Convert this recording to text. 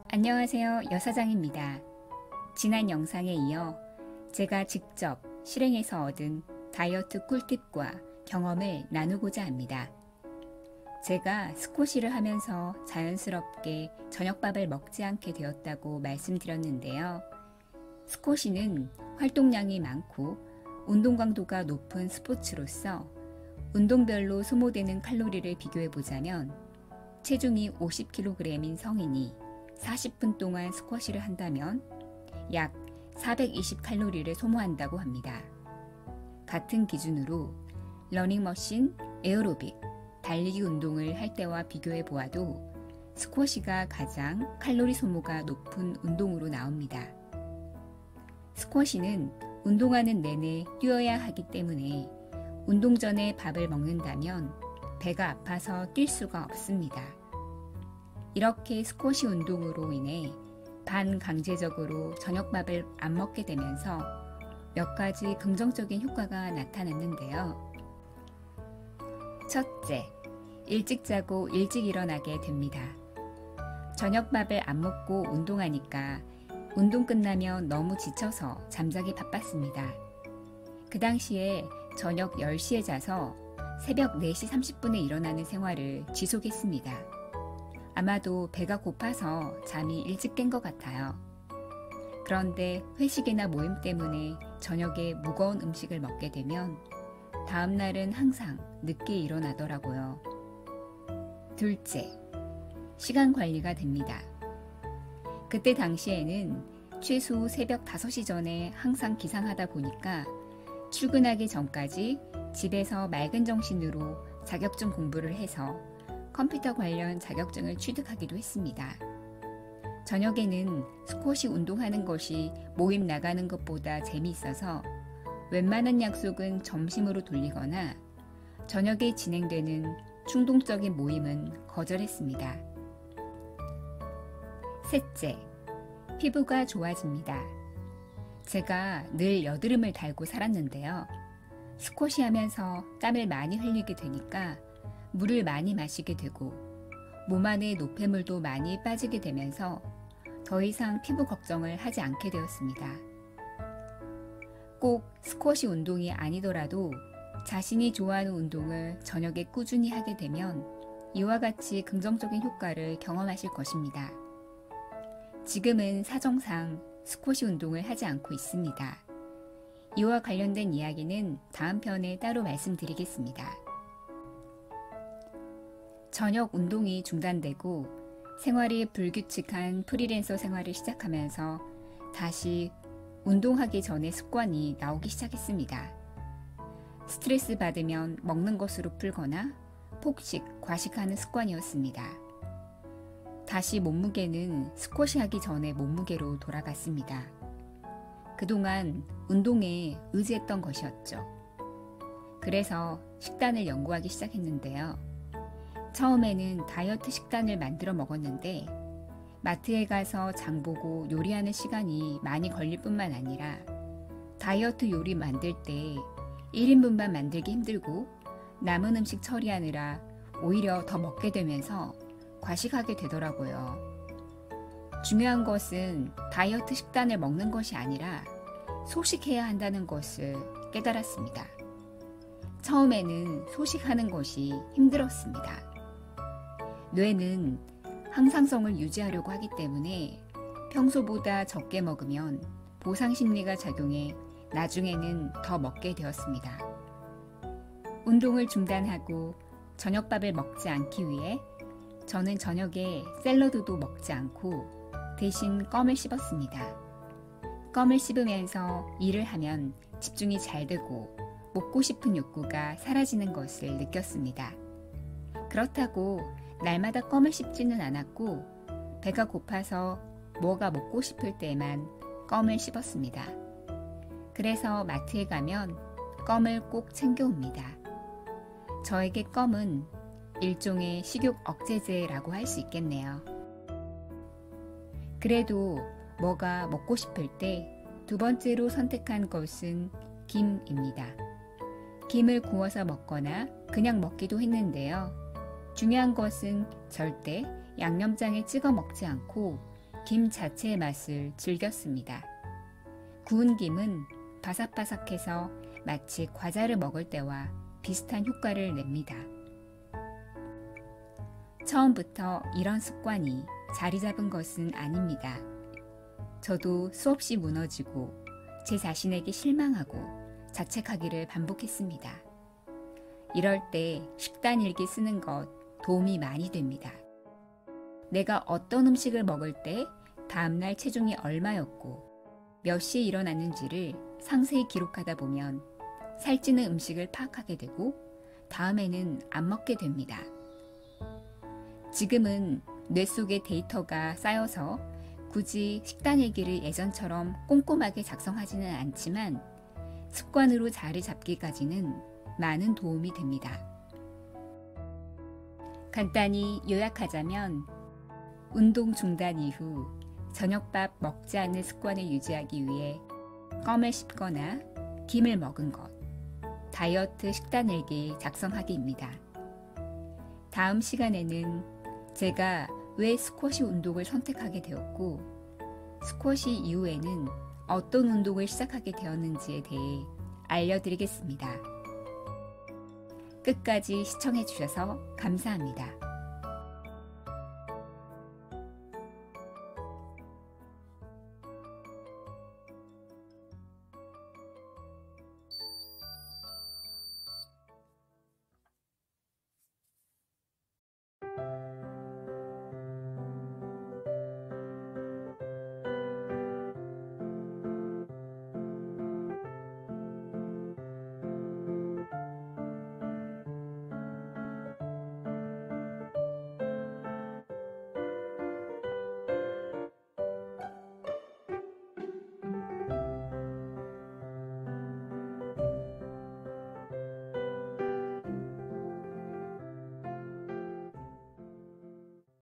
안녕하세요. 여사장입니다. 지난 영상에 이어 제가 직접 실행해서 얻은 다이어트 꿀팁과 경험을 나누고자 합니다. 제가 스쿼시를 하면서 자연스럽게 저녁밥을 먹지 않게 되었다고 말씀드렸는데요. 스쿼시는 활동량이 많고 운동 강도가 높은 스포츠로서 운동별로 소모되는 칼로리를 비교해보자면 체중이 50kg인 성인이 40분 동안 스쿼시를 한다면 약 420칼로리를 소모한다고 합니다. 같은 기준으로 러닝머신, 에어로빅, 달리기 운동을 할 때와 비교해 보아도 스쿼시가 가장 칼로리 소모가 높은 운동으로 나옵니다. 스쿼시는 운동하는 내내 뛰어야 하기 때문에 운동 전에 밥을 먹는다면 배가 아파서 뛸 수가 없습니다. 이렇게 스쿼시 운동으로 인해 반강제적으로 저녁밥을 안 먹게 되면서 몇 가지 긍정적인 효과가 나타났는데요. 첫째, 일찍 자고 일찍 일어나게 됩니다. 저녁밥을 안 먹고 운동하니까 운동 끝나면 너무 지쳐서 잠자기 바빴습니다. 그 당시에 저녁 10시에 자서 새벽 4시 30분에 일어나는 생활을 지속했습니다. 아마도 배가 고파서 잠이 일찍 깬 것 같아요. 그런데 회식이나 모임 때문에 저녁에 무거운 음식을 먹게 되면 다음날은 항상 늦게 일어나더라고요. 둘째, 시간 관리가 됩니다. 그때 당시에는 최소 새벽 5시 전에 항상 기상하다 보니까 출근하기 전까지 집에서 맑은 정신으로 자격증 공부를 해서 컴퓨터 관련 자격증을 취득하기도 했습니다. 저녁에는 스쿼시 운동하는 것이 모임 나가는 것보다 재미있어서 웬만한 약속은 점심으로 돌리거나 저녁에 진행되는 충동적인 모임은 거절했습니다. 셋째, 피부가 좋아집니다. 제가 늘 여드름을 달고 살았는데요. 스쿼시 하면서 땀을 많이 흘리게 되니까 물을 많이 마시게 되고 몸 안에 노폐물도 많이 빠지게 되면서 더 이상 피부 걱정을 하지 않게 되었습니다. 꼭 스쿼시 운동이 아니더라도 자신이 좋아하는 운동을 저녁에 꾸준히 하게 되면 이와 같이 긍정적인 효과를 경험하실 것입니다. 지금은 사정상 스쿼시 운동을 하지 않고 있습니다. 이와 관련된 이야기는 다음 편에 따로 말씀드리겠습니다. 저녁 운동이 중단되고 생활이 불규칙한 프리랜서 생활을 시작하면서 다시 운동하기 전의 습관이 나오기 시작했습니다. 스트레스 받으면 먹는 것으로 풀거나 폭식, 과식하는 습관이었습니다. 다시 몸무게는 스쿼시 하기 전에 몸무게로 돌아갔습니다. 그동안 운동에 의지했던 것이었죠. 그래서 식단을 연구하기 시작했는데요. 처음에는 다이어트 식단을 만들어 먹었는데 마트에 가서 장 보고 요리하는 시간이 많이 걸릴 뿐만 아니라 다이어트 요리 만들 때 1인분만 만들기 힘들고 남은 음식 처리하느라 오히려 더 먹게 되면서 과식하게 되더라고요. 중요한 것은 다이어트 식단을 먹는 것이 아니라 소식해야 한다는 것을 깨달았습니다. 처음에는 소식하는 것이 힘들었습니다. 뇌는 항상성을 유지하려고 하기 때문에 평소보다 적게 먹으면 보상 심리가 작용해 나중에는 더 먹게 되었습니다. 운동을 중단하고 저녁밥을 먹지 않기 위해 저는 저녁에 샐러드도 먹지 않고 대신 껌을 씹었습니다. 껌을 씹으면서 일을 하면 집중이 잘 되고 먹고 싶은 욕구가 사라지는 것을 느꼈습니다. 그렇다고 날마다 껌을 씹지는 않았고 배가 고파서 뭐가 먹고 싶을 때만 껌을 씹었습니다. 그래서 마트에 가면 껌을 꼭 챙겨옵니다. 저에게 껌은 일종의 식욕 억제제라고 할 수 있겠네요. 그래도 뭐가 먹고 싶을 때 두 번째로 선택한 것은 김입니다. 김을 구워서 먹거나 그냥 먹기도 했는데요. 중요한 것은 절대 양념장에 찍어 먹지 않고 김 자체의 맛을 즐겼습니다. 구운 김은 바삭바삭해서 마치 과자를 먹을 때와 비슷한 효과를 냅니다. 처음부터 이런 습관이 자리 잡은 것은 아닙니다. 저도 수없이 무너지고 제 자신에게 실망하고 자책하기를 반복했습니다. 이럴 때 식단 일기 쓰는 것 도움이 많이 됩니다. 내가 어떤 음식을 먹을 때 다음날 체중이 얼마였고 몇 시에 일어났는지를 상세히 기록하다 보면 살찌는 음식을 파악하게 되고 다음에는 안 먹게 됩니다. 지금은 뇌 속에 데이터가 쌓여서 굳이 식단 일기를 예전처럼 꼼꼼하게 작성하지는 않지만 습관으로 자리 잡기까지는 많은 도움이 됩니다. 간단히 요약하자면 운동 중단 이후 저녁밥 먹지 않는 습관을 유지하기 위해 껌을 씹거나 김을 먹은 것, 다이어트 식단 일기 작성하기입니다. 다음 시간에는 제가 왜 스쿼시 운동을 선택하게 되었고 스쿼시 이후에는 어떤 운동을 시작하게 되었는지에 대해 알려드리겠습니다. 끝까지 시청해 주셔서 감사합니다.